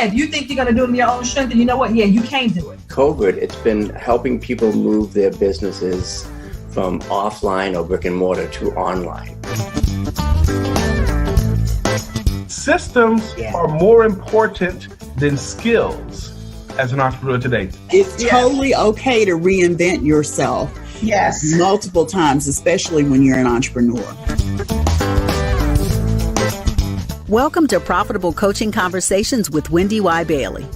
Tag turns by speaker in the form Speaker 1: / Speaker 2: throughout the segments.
Speaker 1: yeah, if you think you're going to do it in your own strength, then you know what? Yeah, you can do it.
Speaker 2: COVID, it's been helping people move their businesses from offline or brick and mortar to online.
Speaker 3: Systems are more important than skills as an entrepreneur today.
Speaker 4: It's totally okay to reinvent yourself multiple times, especially when you're an entrepreneur.
Speaker 5: Welcome to Profitable Coaching Conversations with Wendy Y. Bailey.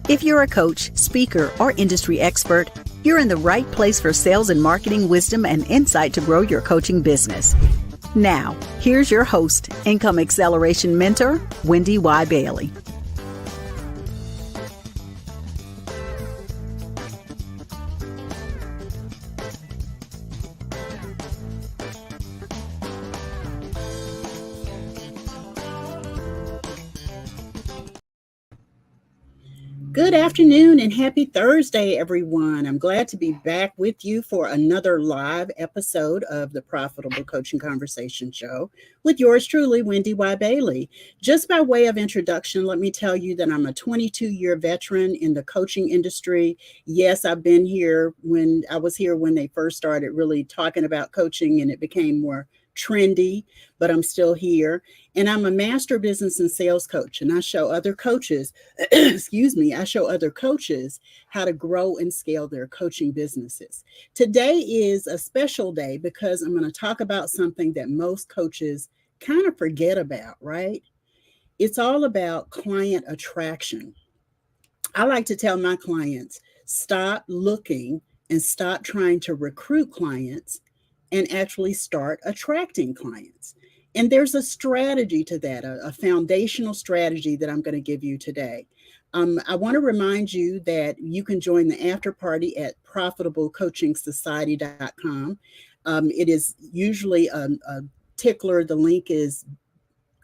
Speaker 5: If you're a coach, speaker, or industry expert, you're in the right place for sales and marketing wisdom and insight to grow your coaching business. Now, here's your host, Income Acceleration Mentor, Wendy Y. Bailey.
Speaker 4: Good afternoon and happy Thursday, everyone. I'm glad to be back with you for another live episode of the Profitable Coaching Conversation Show with yours truly, Wendy Y. Bailey. Just by way of introduction, let me tell you that I'm a 22-year veteran in the coaching industry. Yes, I've been here when they first started really talking about coaching and it became more trendy, but I'm still here. And I'm a master business and sales coach. And I show other coaches, I show other coaches how to grow and scale their coaching businesses. Today is a special day because I'm going to talk about something that most coaches kind of forget about, right? It's all about client attraction. I like to tell my clients, stop looking and stop trying to recruit clients and actually start attracting clients. And there's a strategy to that, a foundational strategy that I'm going to give you today. I want to remind you that you can join the after party at profitablecoachingsociety.com. It is usually a tickler. The link is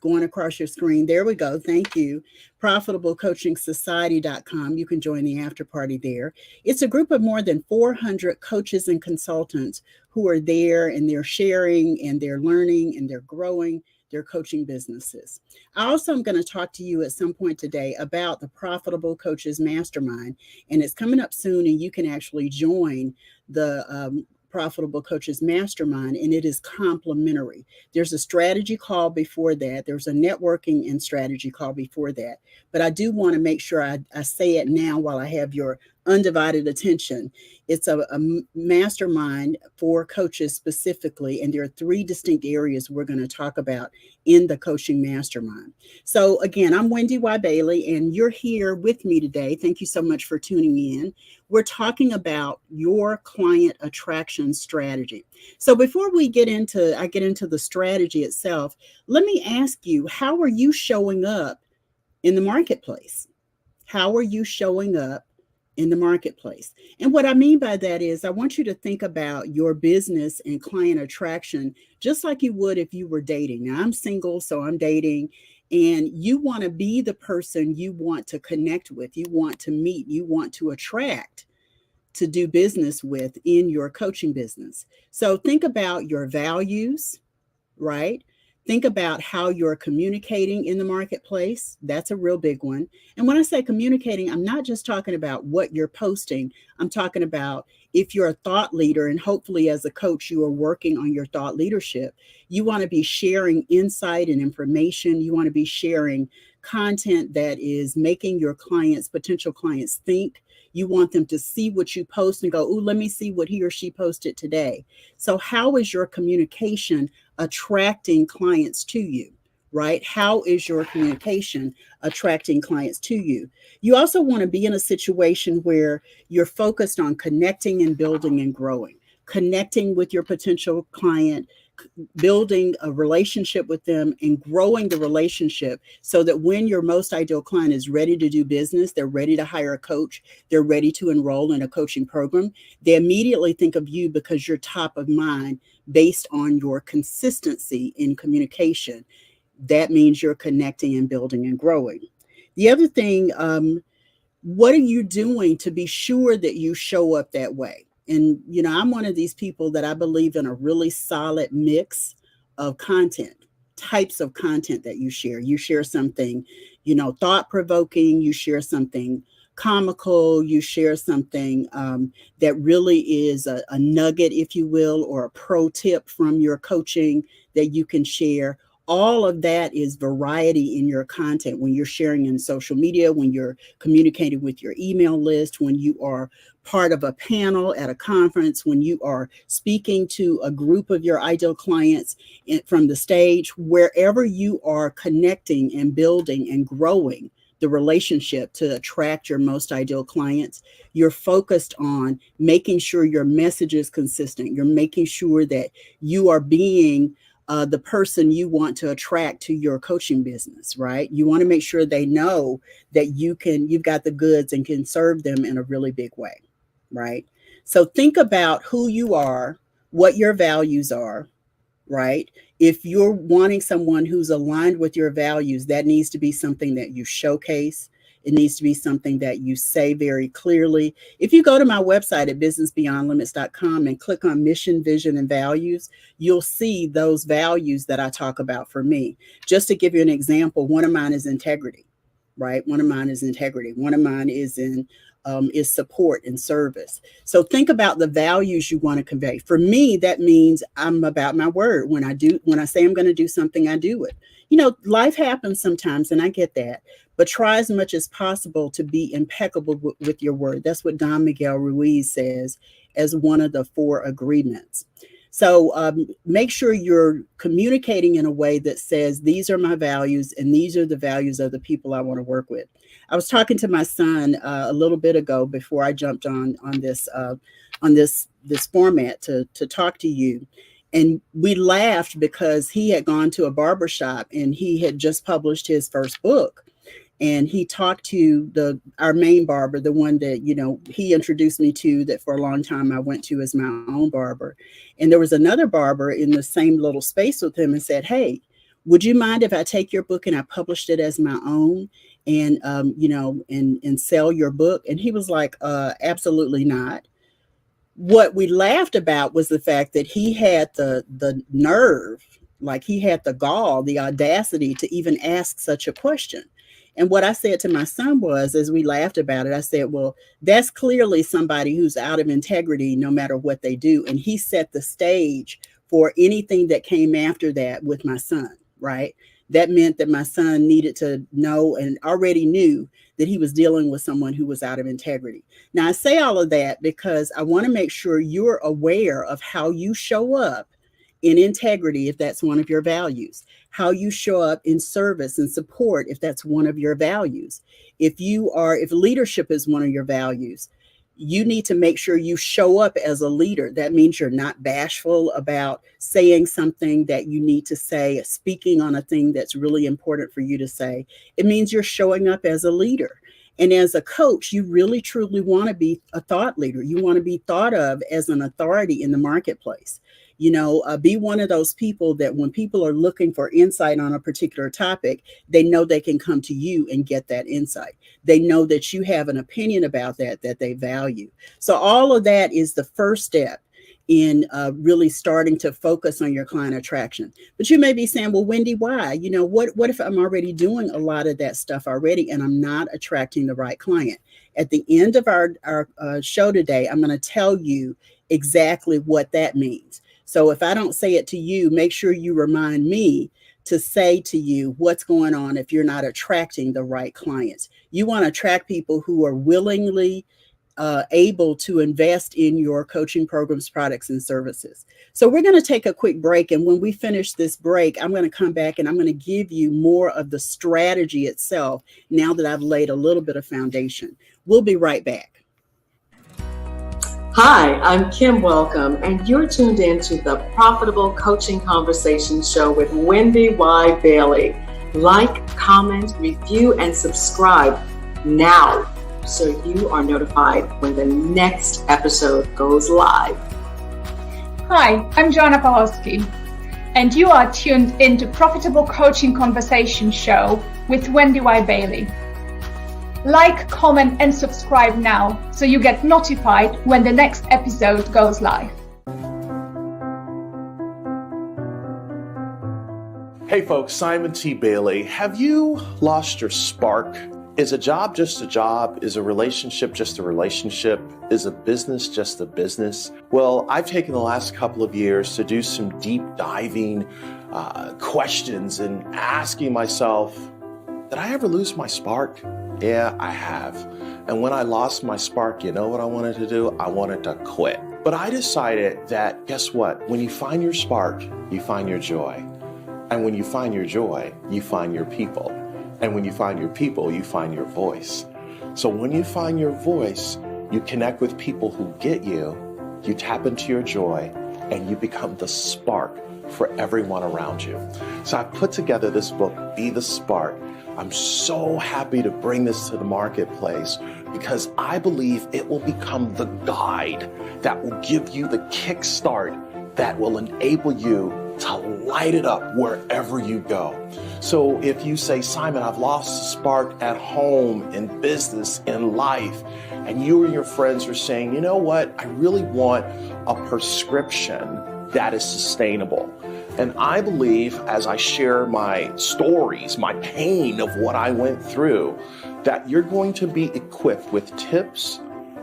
Speaker 4: going across your screen. There we go. Thank you. profitablecoachingsociety.com. You can join the after party there. It's a group of more than 400 coaches and consultants who are there and they're sharing and they're learning and they're growing their coaching businesses. I also am going to talk to you at some point today about the Profitable Coaches Mastermind, and it's coming up soon and you can actually join the Profitable Coaches Mastermind, and it is complimentary. There's a strategy call before that. There's a networking and strategy call before that. But I do want to make sure I say it now while I have your undivided attention. It's a mastermind for coaches specifically, and there are 3 distinct areas we're going to talk about in the coaching mastermind. So again, I'm Wendy Y. Bailey, and you're here with me today. Thank you so much for tuning in. We're talking about your client attraction strategy. So before I get into the strategy itself, let me ask you, how are you showing up in the marketplace? How are you showing up in the marketplace? And what I mean by that is I want you to think about your business and client attraction just like you would if you were dating. Now, I'm single, so I'm dating, and you want to be the person you want to connect with, you want to meet, you want to attract to do business with in your coaching business. So think about your values, right? Think about how you're communicating in the marketplace. That's a real big one. And when I say communicating, I'm not just talking about what you're posting. I'm talking about if you're a thought leader, and hopefully as a coach, you are working on your thought leadership. You want to be sharing insight and information. You want to be sharing content that is making your potential clients think. You want them to see what you post and go, "Ooh, let me see what he or she posted today." So how is your communication attracting clients to you, right? How is your communication attracting clients to you? You also want to be in a situation where you're focused on connecting and building and growing, connecting with your potential client, building a relationship with them and growing the relationship so that when your most ideal client is ready to do business, they're ready to hire a coach, they're ready to enroll in a coaching program, they immediately think of you because you're top of mind based on your consistency in communication. That means you're connecting and building and growing. The other thing, what are you doing to be sure that you show up that way? And, I'm one of these people that I believe in a really solid mix of content. types of content that you share. You share something, thought-provoking, you share something comical, you share something that really is a nugget, if you will, or a pro tip from your coaching that you can share. All of that is variety in your content when you're sharing in social media, when you're communicating with your email list, when you are part of a panel at a conference, when you are speaking to a group of your ideal clients from the stage, wherever you are connecting and building and growing the relationship to attract your most ideal clients, you're focused on making sure your message is consistent. You're making sure that you are being the person you want to attract to your coaching business, right? You want to make sure they know that you've got the goods and can serve them in a really big way, right? So think about who you are, what your values are, right? If you're wanting someone who's aligned with your values, that needs to be something that you showcase. It needs to be something that you say very clearly. If you go to my website at businessbeyondlimits.com and click on mission, vision, and values, you'll see those values that I talk about for me. Just to give you an example, one of mine is integrity, right? One of mine is integrity. One of mine is is support and service. So think about the values you want to convey. For me, that means I'm about my word. When I say I'm going to do something, I do it. Life happens sometimes, and I get that, but try as much as possible to be impeccable with your word. That's what Don Miguel Ruiz says as one of the 4 agreements. So make sure you're communicating in a way that says, these are my values, and these are the values of the people I want to work with. I was talking to my son a little bit ago before I jumped on this format to talk to you. And we laughed because he had gone to a barbershop and he had just published his first book. And he talked to our main barber, the one that, he introduced me to, that for a long time I went to as my own barber. And there was another barber in the same little space with him and said, hey, would you mind if I take your book and I published it as my own and, and sell your book? And he was like, absolutely not. What we laughed about was the fact that he had the nerve, like he had the gall, the audacity to even ask such a question. And what I said to my son was, as we laughed about it, I said, well, that's clearly somebody who's out of integrity no matter what they do. And he set the stage for anything that came after that with my son, right? That meant that my son needed to know and already knew that he was dealing with someone who was out of integrity. Now, I say all of that because I want to make sure you're aware of how you show up in integrity, if that's one of your values, how you show up in service and support, if that's one of your values. If leadership is one of your values, you need to make sure you show up as a leader. That means you're not bashful about saying something that you need to say, speaking on a thing that's really important for you to say. It means you're showing up as a leader. And as a coach, you really, truly want to be a thought leader. You want to be thought of as an authority in the marketplace. Be one of those people that when people are looking for insight on a particular topic, they know they can come to you and get that insight. They know that you have an opinion about that they value. So all of that is the first step in really starting to focus on your client attraction. But you may be saying, well, Wendy, why? What if I'm already doing a lot of that stuff already and I'm not attracting the right client? At the end of our show today, I'm going to tell you exactly what that means. So if I don't say it to you, make sure you remind me to say to you what's going on if you're not attracting the right clients. You want to attract people who are willingly able to invest in your coaching programs, products, and services. So we're going to take a quick break. And when we finish this break, I'm going to come back and I'm going to give you more of the strategy itself now that I've laid a little bit of foundation. We'll be right back.
Speaker 6: Hi, I'm Kim Welcome, and you're tuned in to the Profitable Coaching Conversation Show with Wendy Y. Bailey. Like, comment, review, and subscribe now so you are notified when the next episode goes live.
Speaker 7: Hi, I'm Joanna Pawlowski, and you are tuned into Profitable Coaching Conversation Show with Wendy Y. Bailey. Like, comment, and subscribe now so you get notified when the next episode goes live.
Speaker 8: Hey folks, Simon T. Bailey. Have you lost your spark? Is a job just a job? Is a relationship just a relationship? Is a business just a business? Well, I've taken the last couple of years to do some deep diving questions and asking myself, did I ever lose my spark? Yeah, I have. And when I lost my spark, you know what I wanted to do? I wanted to quit. But I decided that, guess what? When you find your spark, you find your joy. And when you find your joy, you find your people. And when you find your people, you find your voice. So when you find your voice, you connect with people who get you, you tap into your joy, and you become the spark for everyone around you. So I put together this book, Be the Spark. I'm so happy to bring this to the marketplace because I believe it will become the guide that will give you the kickstart that will enable you to light it up wherever you go. So if you say, Simon, I've lost the spark at home, in business, in life, and you and your friends are saying, you know what, I really want a prescription that is sustainable. And I believe as I share my stories, my pain of what I went through, that you're going to be equipped with tips,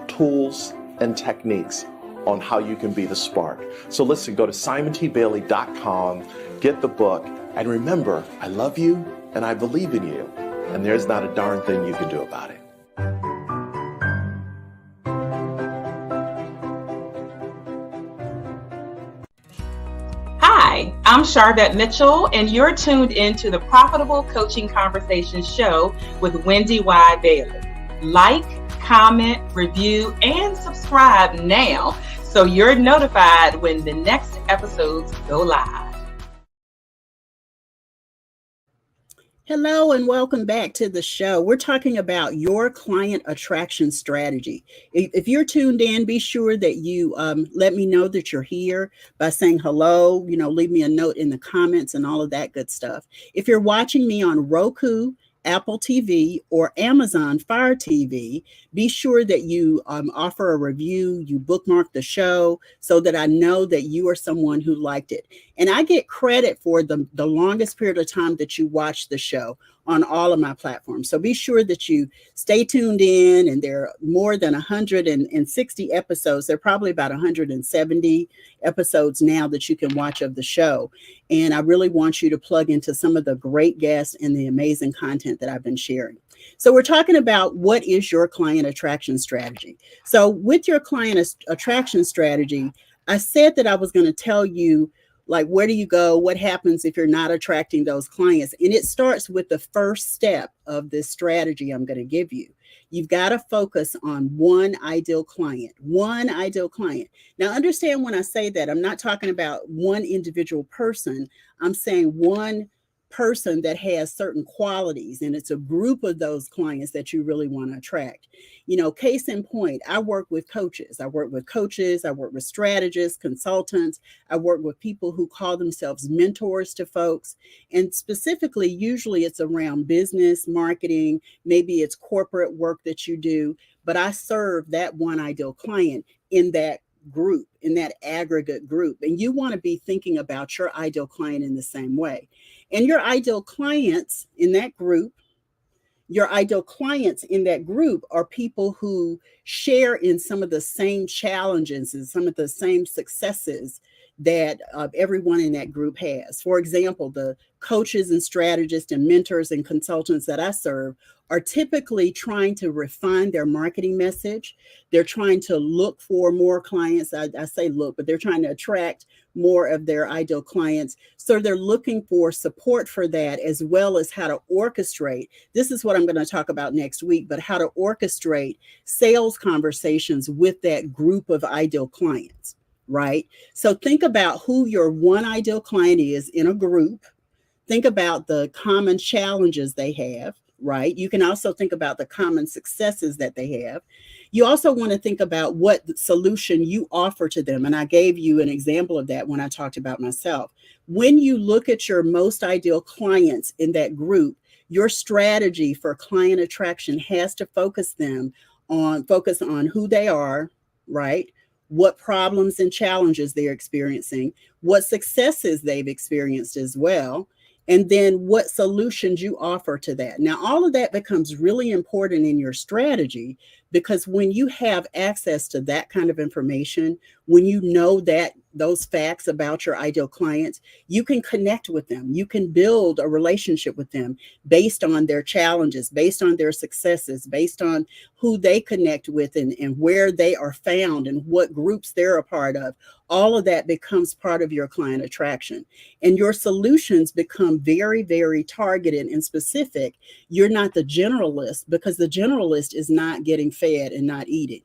Speaker 8: tools, and techniques on how you can be the spark. So listen, go to simontbailey.com, get the book, and remember, I love you and I believe in you, and there's not a darn thing you can do about it.
Speaker 6: Hi, I'm Charvette Mitchell, and you're tuned into the Profitable Coaching Conversations show with Wendy Y. Bailey. Like, comment, review, and subscribe now so you're notified when the next episodes go live.
Speaker 4: Hello and welcome back to the show. We're talking about your client attraction strategy. If you're tuned in, be sure that you let me know that you're here by saying hello, leave me a note in the comments and all of that good stuff. If you're watching me on Roku, Apple TV, or Amazon Fire TV, be sure that you offer a review, you bookmark the show so that I know that you are someone who liked it. And I get credit for the longest period of time that you watch the show on all of my platforms. So be sure that you stay tuned in, and there are more than 160 episodes. There are probably about 170 episodes now that you can watch of the show. And I really want you to plug into some of the great guests and the amazing content that I've been sharing. So we're talking about what is your client attraction strategy. So with your client attraction strategy, I said that I was going to tell you, like, where do you go? What happens if you're not attracting those clients? And it starts with the first step of this strategy I'm going to give you. You've got to focus on one ideal client, one ideal client. Now, understand when I say that, I'm not talking about one individual person. I'm saying one person that has certain qualities, and it's a group of those clients that you really want to attract. Case in point, I work with coaches. I work with strategists, consultants. I work with people who call themselves mentors to folks. And specifically, usually it's around business, marketing, maybe it's corporate work that you do, but I serve that one ideal client in that group, in that aggregate group. And you want to be thinking about your ideal client in the same way. And your ideal clients in that group are people who share in some of the same challenges and some of the same successes that everyone in that group has. For example, the coaches and strategists and mentors and consultants that I serve are typically trying to refine their marketing message. They're trying to look for more clients. I say look, but they're trying to attract more of their ideal clients. So they're looking for support for that, as well as how to orchestrate. This is what I'm going to talk about next week, but how to orchestrate sales conversations with that group of ideal clients, right? So think about who your one ideal client is in a group. Think about the common challenges they have, right? You can also think about the common successes that they have. You also want to think about what solution you offer to them. And I gave you an example of that when I talked about myself. When you look at your most ideal clients in that group, your strategy for client attraction has to focus on who they are, right? What problems and challenges they're experiencing, what successes they've experienced as well, and then what solutions you offer to that. Now, all of that becomes really important in your strategy, because when you have access to that kind of information, when you know that those facts about your ideal clients, you can connect with them. You can build a relationship with them based on their challenges, based on their successes, based on who they connect with, and where they are found and what groups they're a part of. All of that becomes part of your client attraction, and your solutions become very, very targeted and specific. You're not the generalist, because the generalist is not getting fed and not eating,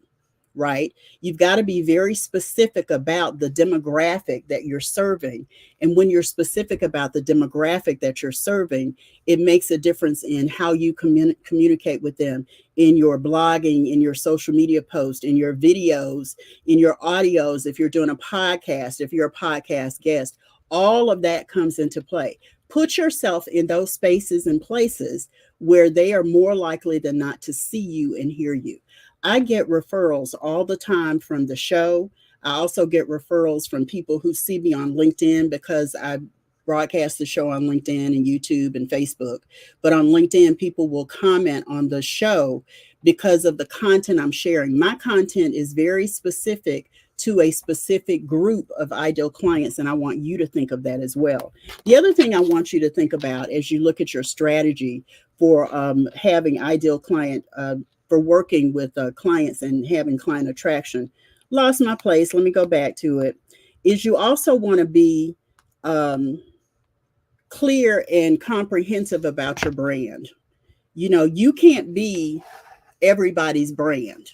Speaker 4: right? You've got to be very specific about the demographic that you're serving. And when you're specific about the demographic that you're serving, it makes a difference in how you communicate with them in your blogging, in your social media posts, in your videos, in your audios. If you're doing a podcast, if you're a podcast guest, all of that comes into play. Put yourself in those spaces and places where they are more likely than not to see you and hear you. I get referrals all the time from the show. I also get referrals from people who see me on LinkedIn, because I broadcast the show on LinkedIn and YouTube and Facebook. But on LinkedIn, people will comment on the show because of the content I'm sharing. My content is very specific to a specific group of ideal clients, and I want you to think of that as well. The other thing I want you to think about as you look at your strategy for having ideal client, for working with clients and having client attraction. Lost my place. Let me go back to it. Is you also want to be clear and comprehensive about your brand. You know, you can't be everybody's brand.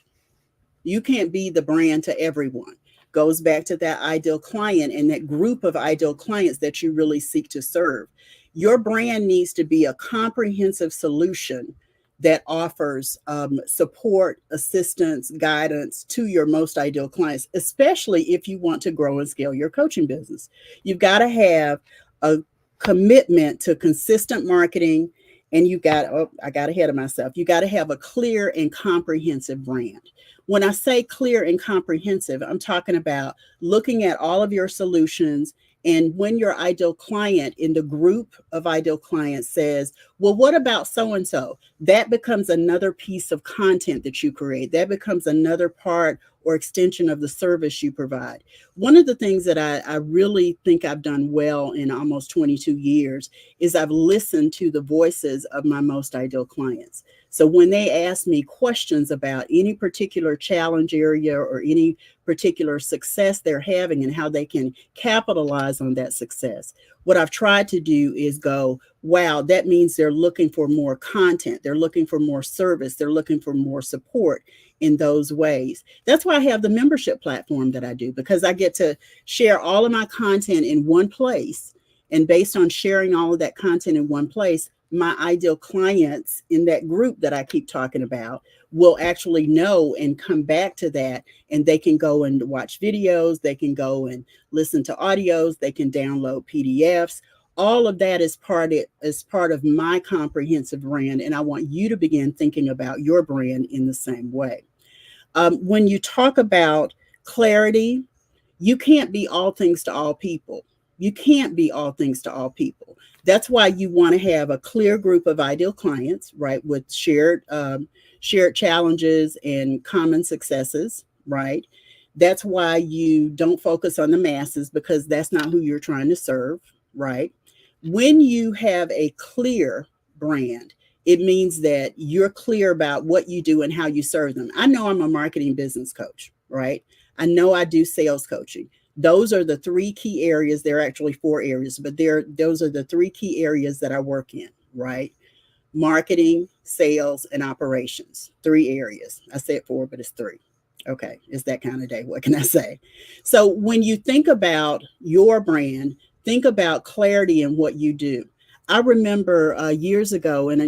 Speaker 4: You can't be the brand to everyone. Goes back to that ideal client and that group of ideal clients that you really seek to serve. Your brand needs to be a comprehensive solution that offers support, assistance, guidance to your most ideal clients, especially if you want to grow and scale your coaching business. You've got to have a commitment to consistent marketing, and you got, I got ahead of myself. You got to have a clear and comprehensive brand. When I say clear and comprehensive, I'm talking about looking at all of your solutions. And when your ideal client in the group of ideal clients says, well, what about so-and-so? That becomes another piece of content that you create. That becomes another part or extension of the service you provide. One of the things that I really think I've done well in almost 22 years is I've listened to the voices of my most ideal clients. So when they ask me questions about any particular challenge area or any particular success they're having and how they can capitalize on that success, what I've tried to do is go, wow, that means they're looking for more content. They're looking for more service. They're looking for more support in those ways. That's why I have the membership platform that I do, because I get to share all of my content in one place. And based on sharing all of that content in one place, my ideal clients in that group that I keep talking about will actually know and come back to that, and they can go and watch videos, they can go and listen to audios, they can download PDFs. All of that is part of my comprehensive brand, and I want you to begin thinking about your brand in the same way. When you talk about clarity, you can't be all things to all people. You can't be all things to all people. That's why you want to have a clear group of ideal clients, right, with shared challenges and common successes, right? That's why you don't focus on the masses, because that's not who you're trying to serve, right? When you have a clear brand, it means that you're clear about what you do and how you serve them. I know I'm a marketing business coach, right? I know I do sales coaching. Those are the three key areas. There are actually 4 areas, but those are the 3 key areas that I work in, right? Marketing, sales, and operations. 3 areas. I said 4, but it's 3. Okay, it's that kind of day. What can I say? So when you think about your brand, think about clarity in what you do. I remember years ago, and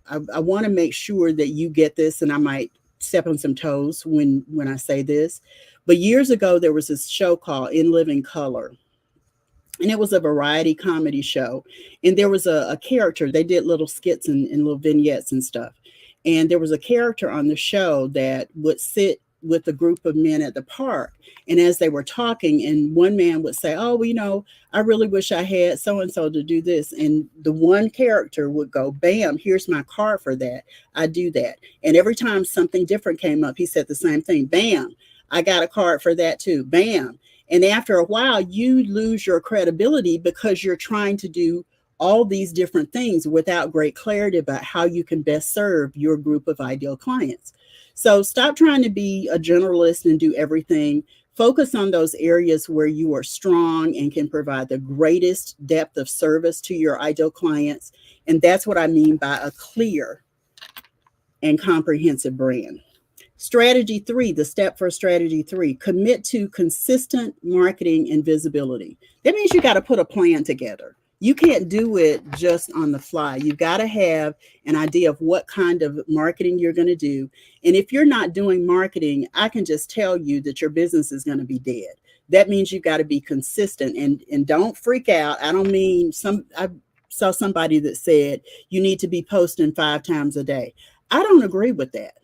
Speaker 4: I want to make sure that you get this, and I might step on some toes when I say this. But years ago, there was this show called In Living Color, and it was a variety comedy show. And there was a character. They did little skits and little vignettes and stuff. And there was a character on the show that would sit with a group of men at the park. And as they were talking, and one man would say, oh, well, you know, I really wish I had so-and-so to do this. And the one character would go, bam, here's my card for that. I do that. And every time something different came up, he said the same thing. Bam, I got a card for that too. Bam. And after a while, you lose your credibility because you're trying to do all these different things without great clarity about how you can best serve your group of ideal clients. So stop trying to be a generalist and do everything. Focus on those areas where you are strong and can provide the greatest depth of service to your ideal clients. And that's what I mean by a clear and comprehensive brand. Strategy 3, the step for strategy 3, commit to consistent marketing and visibility. That means you got to put a plan together. You can't do it just on the fly. You've got to have an idea of what kind of marketing you're going to do. And if you're not doing marketing, I can just tell you that your business is going to be dead. That means you've got to be consistent, and don't freak out. I don't mean I saw somebody that said you need to be posting 5 times a day. I don't agree with that.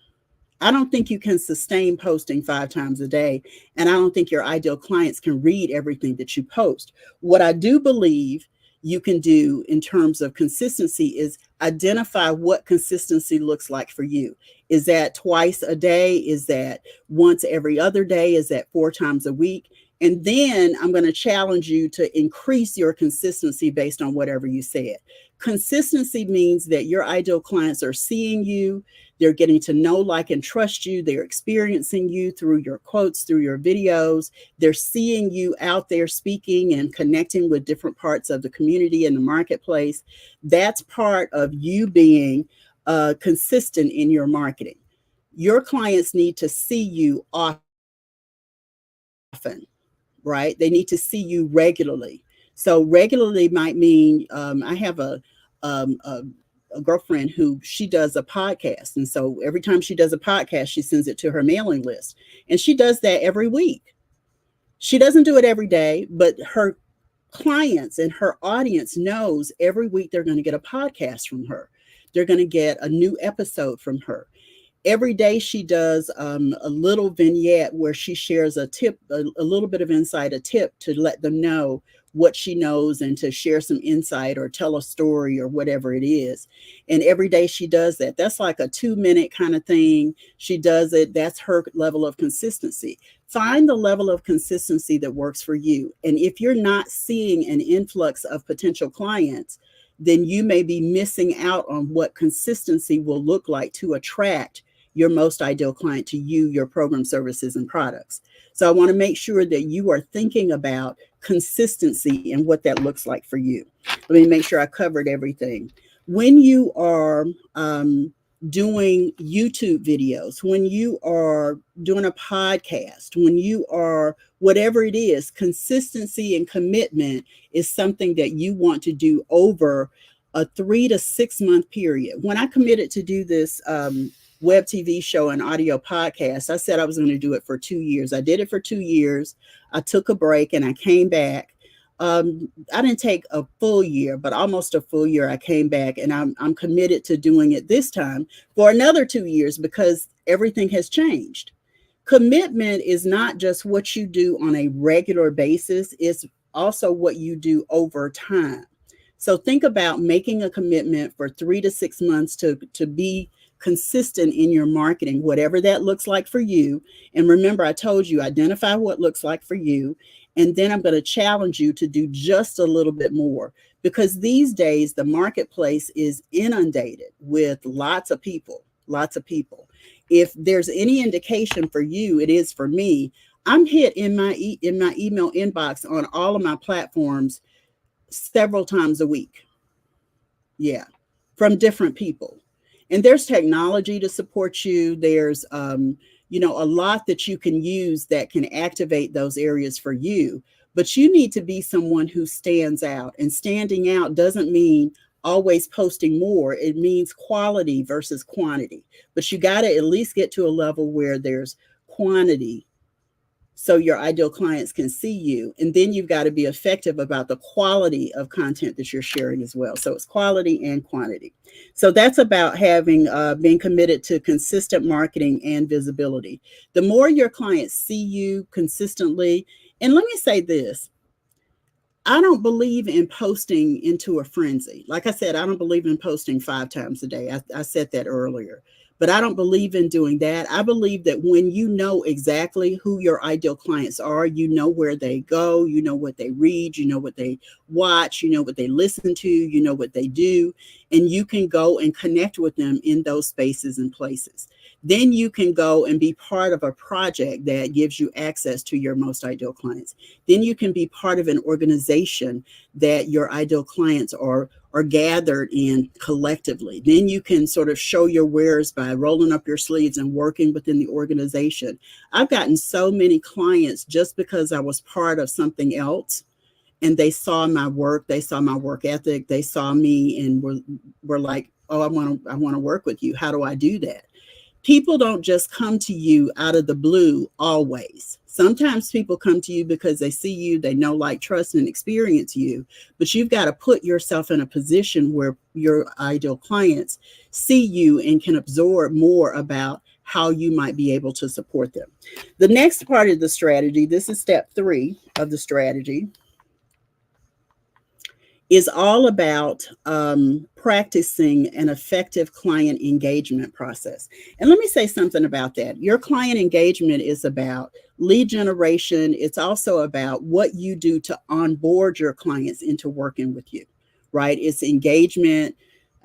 Speaker 4: I don't think you can sustain posting 5 times a day. And I don't think your ideal clients can read everything that you post. What I do believe you can do in terms of consistency is identify what consistency looks like for you. Is that twice a day? Is that once every other day? Is that 4 times a week? And then I'm going to challenge you to increase your consistency based on whatever you said. Consistency means that your ideal clients are seeing you, they're getting to know, like, and trust you. They're experiencing you through your quotes, through your videos. They're seeing you out there speaking and connecting with different parts of the community and the marketplace. That's part of you being consistent in your marketing. Your clients need to see you often, right? They need to see you regularly. So regularly might mean I have a girlfriend who she does a podcast. And so every time she does a podcast, she sends it to her mailing list. And she does that every week. She doesn't do it every day, but her clients and her audience knows every week they're going to get a podcast from her. They're going to get a new episode from her. Every day she does a little vignette where she shares a tip, a little bit of insight, a tip to let them know what she knows and to share some insight or tell a story or whatever it is. And every day she does that. That's like a 2-minute kind of thing. She does it. That's her level of consistency. Find the level of consistency that works for you. And if you're not seeing an influx of potential clients, then you may be missing out on what consistency will look like to attract your most ideal client to you, your program, services, and products. So I want to make sure that you are thinking about consistency and what that looks like for you. Let me make sure I covered everything. When you are doing YouTube videos, when you are doing a podcast, when you are whatever it is, consistency and commitment is something that you want to do over a 3 to 6 month period. When I committed to do this web TV show and audio podcast, I said I was going to do it for 2 years. I did it for 2 years. I took a break and I came back. I didn't take a full year, but almost a full year. I came back and I'm committed to doing it this time for another 2 years because everything has changed. Commitment is not just what you do on a regular basis. It's also what you do over time. So think about making a commitment for 3 to 6 months to be consistent in your marketing, whatever that looks like for you. And remember, I told you, identify what looks like for you. And then I'm going to challenge you to do just a little bit more, because these days the marketplace is inundated with lots of people. If there's any indication for you, it is for me. I'm hit in my email inbox on all of my platforms several times a week. Yeah, from different people. And there's technology to support you. There's, a lot that you can use that can activate those areas for you. But you need to be someone who stands out. And standing out doesn't mean always posting more. It means quality versus quantity. But you got to at least get to a level where there's quantity so your ideal clients can see you. And then you've got to be effective about the quality of content that you're sharing as well. So it's quality and quantity. So that's about having being committed to consistent marketing and visibility. The more your clients see you consistently, and let me say this, I don't believe in posting into a frenzy. Like I said, I don't believe in posting 5 times a day. I said that earlier. But I don't believe in doing that. I believe that when you know exactly who your ideal clients are, you know where they go, you know what they read, you know what they watch, you know what they listen to, you know what they do, and you can go and connect with them in those spaces and places. Then you can go and be part of a project that gives you access to your most ideal clients. Then you can be part of an organization that your ideal clients are gathered in collectively. Then you can sort of show your wares by rolling up your sleeves and working within the organization. I've gotten so many clients just because I was part of something else, and they saw my work, they saw my work ethic, they saw me and were like, oh, I want to work with you. How do I do that? People don't just come to you out of the blue always. Sometimes people come to you because they see you, they know, like, trust, and experience you, but you've got to put yourself in a position where your ideal clients see you and can absorb more about how you might be able to support them. The next part of the strategy, this is step 3 of the strategy, is all about practicing an effective client engagement process. And let me say something about that. Your client engagement is about lead generation. It's also about what you do to onboard your clients into working with you, right? It's engagement.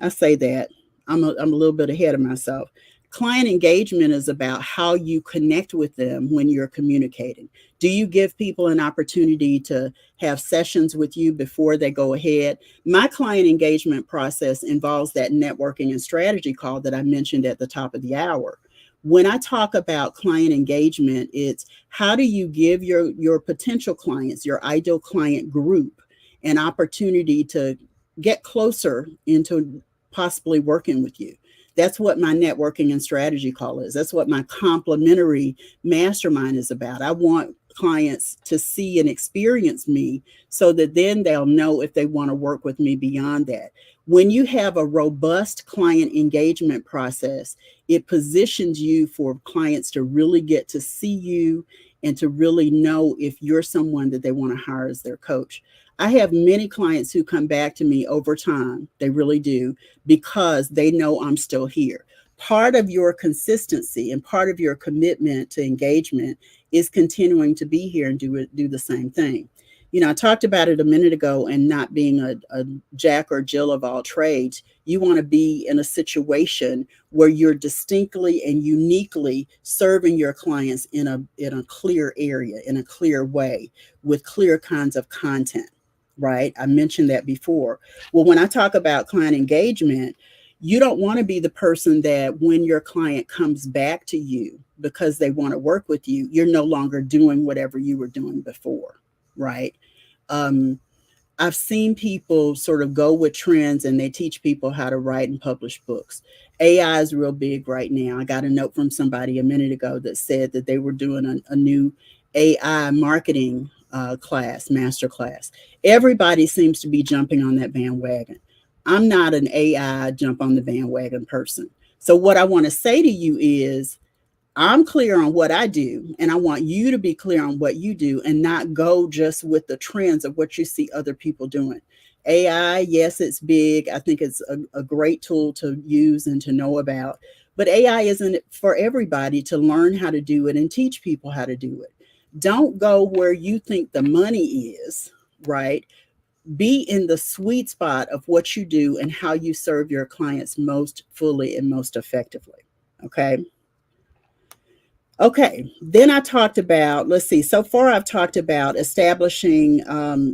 Speaker 4: I say that. I'm a little bit ahead of myself. Client engagement is about how you connect with them when you're communicating. Do you give people an opportunity to have sessions with you before they go ahead? My client engagement process involves that networking and strategy call that I mentioned at the top of the hour. When I talk about client engagement, it's how do you give your potential clients, your ideal client group, an opportunity to get closer into possibly working with you. That's what my networking and strategy call is. That's what my complementary mastermind is about. I want clients to see and experience me so that then they'll know if they want to work with me beyond that. When you have a robust client engagement process, it positions you for clients to really get to see you and to really know if you're someone that they want to hire as their coach. I have many clients who come back to me over time, they really do, because they know I'm still here. Part of your consistency and part of your commitment to engagement is continuing to be here and do the same thing. You know, I talked about it a minute ago, and not being a Jack or Jill of all trades. You want to be in a situation where you're distinctly and uniquely serving your clients in a clear area, in a clear way, with clear kinds of content, right? I mentioned that before. Well, when I talk about client engagement, you don't want to be the person that when your client comes back to you because they want to work with you, you're no longer doing whatever you were doing before, right? I've seen people sort of go with trends and they teach people how to write and publish books. AI is real big right now. I got a note from somebody a minute ago that said that they were doing a new AI marketing class, master class. Everybody seems to be jumping on that bandwagon. I'm not an AI jump on the bandwagon person. So what I want to say to you is, I'm clear on what I do, and I want you to be clear on what you do and not go just with the trends of what you see other people doing. AI, yes, it's big. I think it's a great tool to use and to know about, but AI isn't for everybody to learn how to do it and teach people how to do it. Don't go where you think the money is, right? Be in the sweet spot of what you do and how you serve your clients most fully and most effectively, okay? Okay, then I talked about, let's see, so far I've talked about establishing,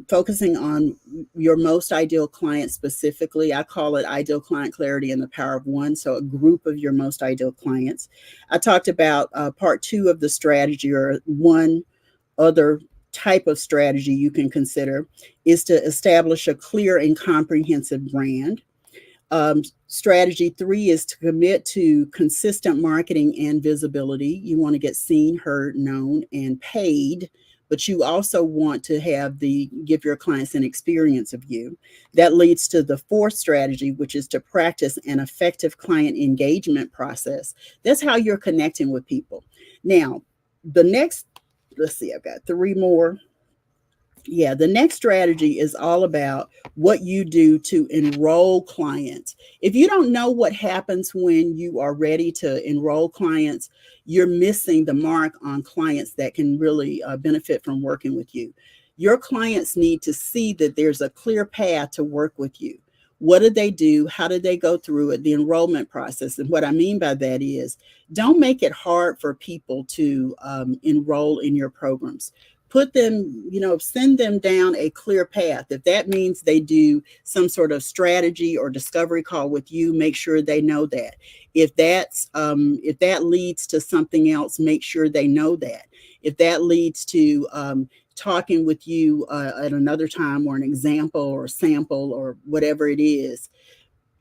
Speaker 4: focusing on your most ideal client specifically. I call it ideal client clarity and the power of one, so a group of your most ideal clients. I talked about part 2 of the strategy, or one other type of strategy you can consider, is to establish a clear and comprehensive brand. Strategy 3 is to commit to consistent marketing and visibility. You want to get seen, heard, known, and paid, but you also want to give your clients an experience of you. That leads to the 4th strategy, which is to practice an effective client engagement process. That's how you're connecting with people. Now, the next, I've got 3 more. Yeah, the next strategy is all about what you do to enroll clients. If you don't know what happens when you are ready to enroll clients, you're missing the mark on clients that can really benefit from working with you. Your clients need to see that there's a clear path to work with you. What did they do? How did they go through it? The enrollment process. And what I mean by that is, don't make it hard for people to enroll in your programs. Put them, send them down a clear path. If that means they do some sort of strategy or discovery call with you, make sure they know that. If that leads to something else, make sure they know that. If that leads to talking with you at another time, or an example or sample or whatever it is,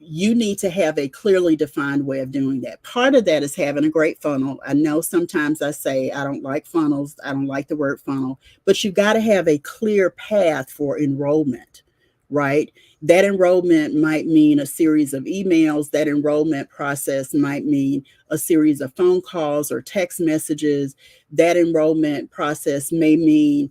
Speaker 4: you need to have a clearly defined way of doing that. Part of that is having a great funnel. I know sometimes I say I don't like funnels. I don't like the word funnel, but you got to have a clear path for enrollment, right? That enrollment might mean a series of emails. That enrollment process might mean a series of phone calls or text messages. That enrollment process may mean,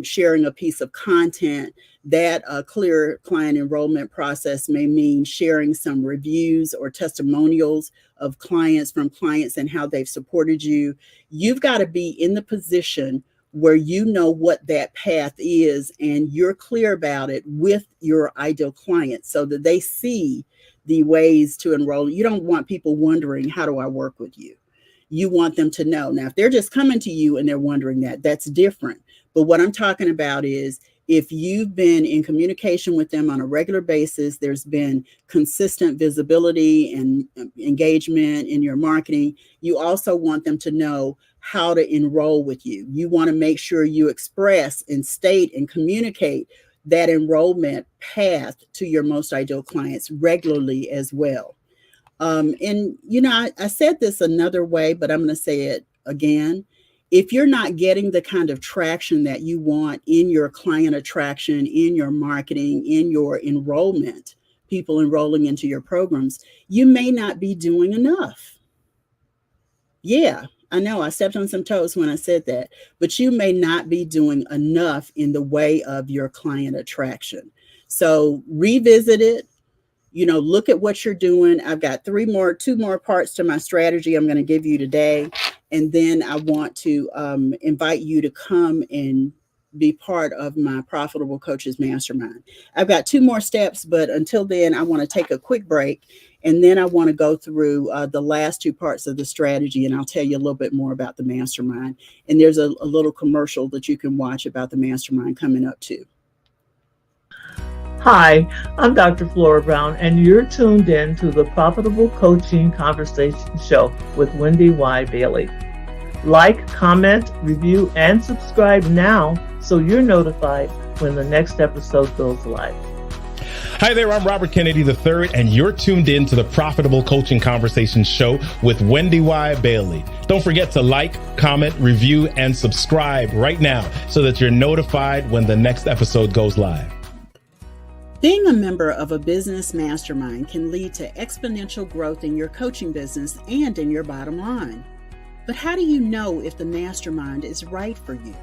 Speaker 4: sharing a piece of content. That clear client enrollment process may mean sharing some reviews or testimonials of clients and how they've supported you. You've got to be in the position where you know what that path is and you're clear about it with your ideal clients so that they see the ways to enroll. You don't want people wondering, how do I work with you? You want them to know. Now, if they're just coming to you and they're wondering that's different. But what I'm talking about is, if you've been in communication with them on a regular basis, there's been consistent visibility and engagement in your marketing, you also want them to know how to enroll with you. You want to make sure you express and state and communicate that enrollment path to your most ideal clients regularly as well. I said this another way, but I'm going to say it again. If you're not getting the kind of traction that you want in your client attraction, in your marketing, in your enrollment, people enrolling into your programs, you may not be doing enough. Yeah, I know I stepped on some toes when I said that, but you may not be doing enough in the way of your client attraction. So revisit it. Look at what you're doing. I've got two more parts to my strategy I'm going to give you today. And then I want to invite you to come and be part of my Profitable Coaches Mastermind. I've got 2 more steps, but until then, I want to take a quick break. And then I want to go through the last 2 parts of the strategy, and I'll tell you a little bit more about the mastermind. And there's a little commercial that you can watch about the mastermind coming up too.
Speaker 9: Hi, I'm Dr. Flora Brown, and you're tuned in to the Profitable Coaching Conversation Show with Wendy Y. Bailey. Like, comment, review, and subscribe now so you're notified when the next episode goes live.
Speaker 10: Hi there, I'm Robert Kennedy III, and you're tuned in to the Profitable Coaching Conversation Show with Wendy Y. Bailey. Don't forget to like, comment, review, and subscribe right now so that you're notified when the next episode goes live.
Speaker 4: Being a member of a business mastermind can lead to exponential growth in your coaching business and in your bottom line. But how do you know if the mastermind is right for you?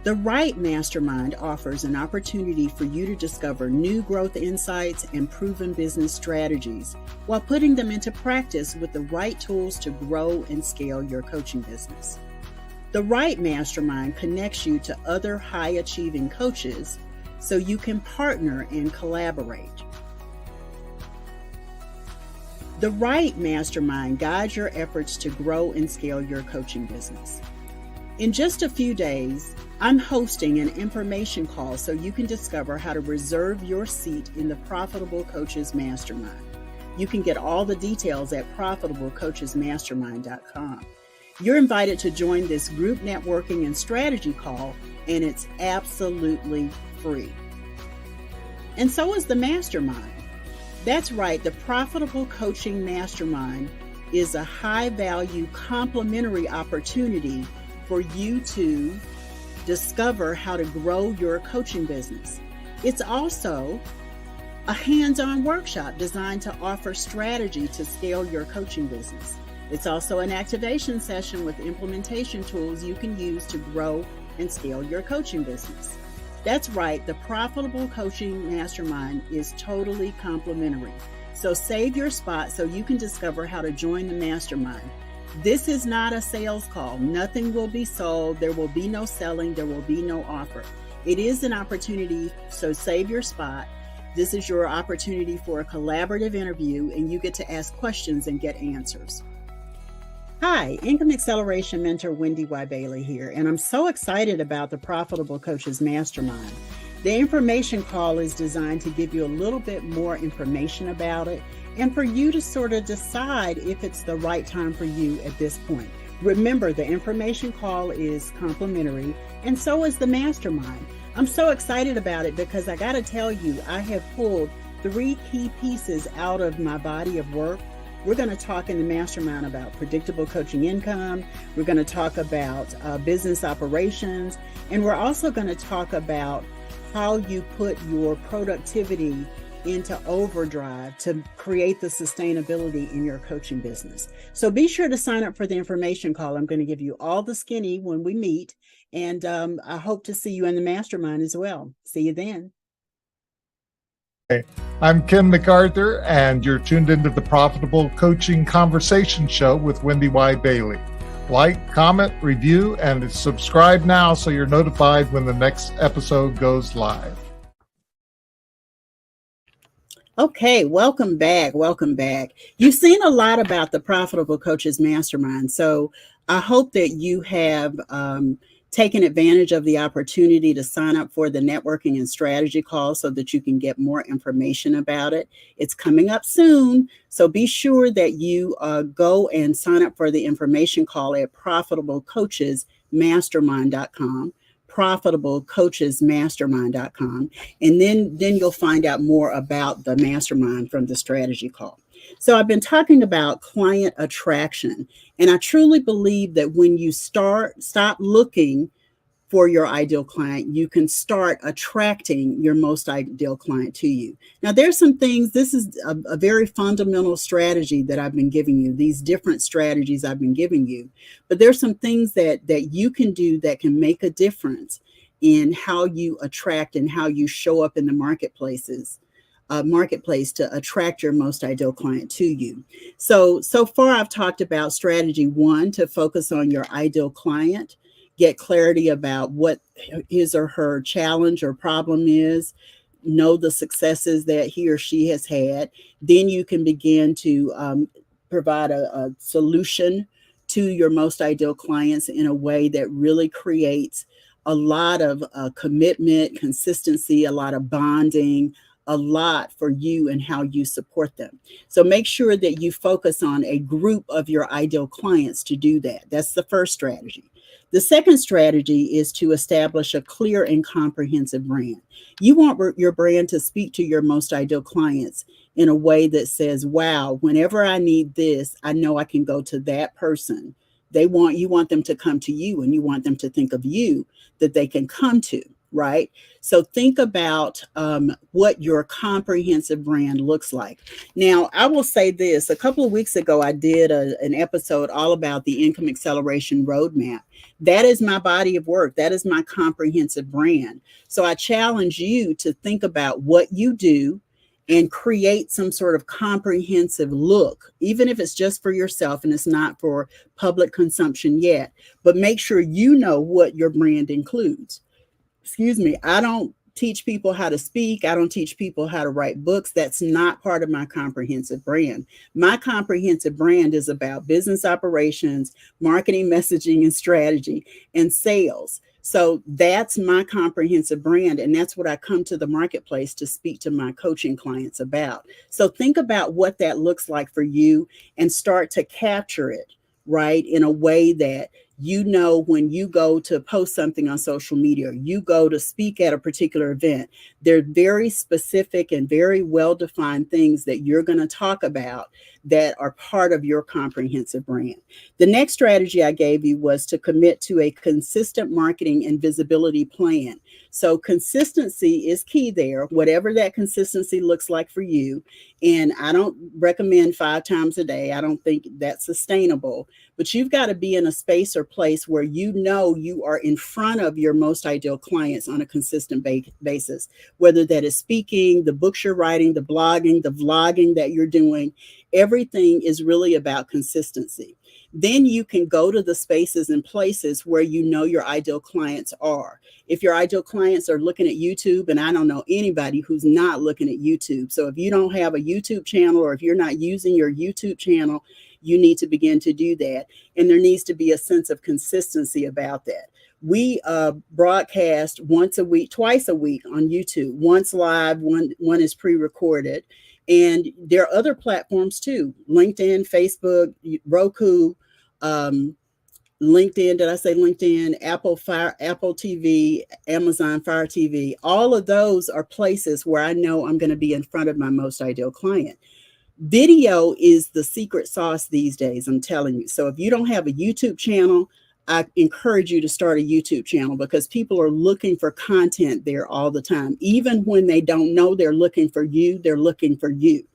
Speaker 4: The right mastermind offers an opportunity for you to discover new growth insights and proven business strategies while putting them into practice with the right tools to grow and scale your coaching business. The right mastermind connects you to other high-achieving coaches so you can partner and collaborate. The right mastermind guides your efforts to grow and scale your coaching business. In just a few days, I'm hosting an information call so you can discover how to reserve your seat in the Profitable Coaches Mastermind. You can get all the details at profitablecoachesmastermind.com. You're invited to join this group networking and strategy call, and it's absolutely free. And so is the mastermind. That's right. The Profitable Coaching Mastermind is a high-value complementary opportunity for you to discover how to grow your coaching business. It's also a hands-on workshop designed to offer strategy to scale your coaching business. It's also an activation session with implementation tools you can use to grow and scale your coaching business. That's right, the Profitable Coaching Mastermind is totally complimentary. So save your spot so you can discover how to join the mastermind. This is not a sales call. Nothing will be sold. There will be no selling. There will be no offer. It is an opportunity, so save your spot. This is your opportunity for a collaborative interview, and you get to ask questions and get answers. Hi, Income Acceleration Mentor Wendy Y. Bailey here, and I'm so excited about the Profitable Coaches Mastermind. The information call is designed to give you a little bit more information about it and for you to sort of decide if it's the right time for you at this point. Remember, the information call is complimentary, and so is the mastermind. I'm so excited about it because I got to tell you, I have pulled 3 key pieces out of my body of work. We're going to talk in the mastermind about predictable coaching income. We're going to talk about business operations. And we're also going to talk about how you put your productivity into overdrive to create the sustainability in your coaching business. So be sure to sign up for the information call. I'm going to give you all the skinny when we meet. And I hope to see you in the mastermind as well. See you then.
Speaker 11: Hey, I'm Ken MacArthur, and you're tuned into the Profitable Coaching Conversation Show with Wendy Y. Bailey. Like, comment, review, and subscribe now so you're notified when the next episode goes live.
Speaker 4: Okay, welcome back. Welcome back. You've seen a lot about the Profitable Coaches Mastermind, so I hope that you have taken advantage of the opportunity to sign up for the networking and strategy call so that you can get more information about it. It's coming up soon, so be sure that you go and sign up for the information call at profitablecoachesmastermind.com, profitablecoachesmastermind.com, and then you'll find out more about the mastermind from the strategy call. So I've been talking about client attraction, and I truly believe that when you stop looking for your ideal client, you can start attracting your most ideal client to you. Now, there's some things, this is a very fundamental strategy that I've been giving you, these different strategies I've been giving you, but there's some things that you can do that can make a difference in how you attract and how you show up in the marketplace to attract your most ideal client to you. So far I've talked about strategy 1, to focus on your ideal client, get clarity about what his or her challenge or problem is, know the successes that he or she has had. Then you can begin to provide a solution to your most ideal clients in a way that really creates a lot of commitment, consistency, a lot of bonding, a lot for you and how you support them. So make sure that you focus on a group of your ideal clients to do that. That's the first strategy. The second strategy is to establish a clear and comprehensive brand. You want your brand to speak to your most ideal clients in a way that says, wow, whenever I need this, I know I can go to that person. You want them to come to you, and you want them to think of you that they can come to, right? So think about what your comprehensive brand looks like. Now, I will say this, a couple of weeks ago, I did an episode all about the Income Acceleration Roadmap. That is my body of work. That is my comprehensive brand. So I challenge you to think about what you do and create some sort of comprehensive look, even if it's just for yourself and it's not for public consumption yet, but make sure you know what your brand includes. Excuse me, I don't teach people how to speak. I don't teach people how to write books. That's not part of my comprehensive brand. My comprehensive brand is about business operations, marketing, messaging, and strategy, and sales. So that's my comprehensive brand. And that's what I come to the marketplace to speak to my coaching clients about. So think about what that looks like for you and start to capture it, right, in a way that You know, when you go to post something on social media, you go to speak at a particular event, they're very specific and very well-defined things that you're going to talk about that are part of your comprehensive brand. The next strategy I gave you was to commit to a consistent marketing and visibility plan. So consistency is key there, whatever that consistency looks like for you. And I don't recommend 5 times a day. I don't think that's sustainable, but you've got to be in a space or place where you know you are in front of your most ideal clients on a consistent basis, whether that is speaking, the books you're writing, the blogging, the vlogging that you're doing. Everything is really about consistency. Then you can go to the spaces and places where you know your ideal clients are. If your ideal clients are looking at YouTube, and I don't know anybody who's not looking at YouTube. So if you don't have a YouTube channel, or if you're not using your YouTube channel, you need to begin to do that. And there needs to be a sense of consistency about that. We broadcast once a week, twice a week on YouTube, once live, one is pre-recorded. And there are other platforms too: LinkedIn, Facebook, Roku, LinkedIn, did I say LinkedIn, Apple TV, Amazon Fire TV. All of those are places where I know I'm going to be in front of my most ideal client. Video is the secret sauce these days, I'm telling you. So if you don't have a YouTube channel, I encourage you to start a YouTube channel, because people are looking for content there all the time. Even when they don't know they're looking for you, they're looking for you.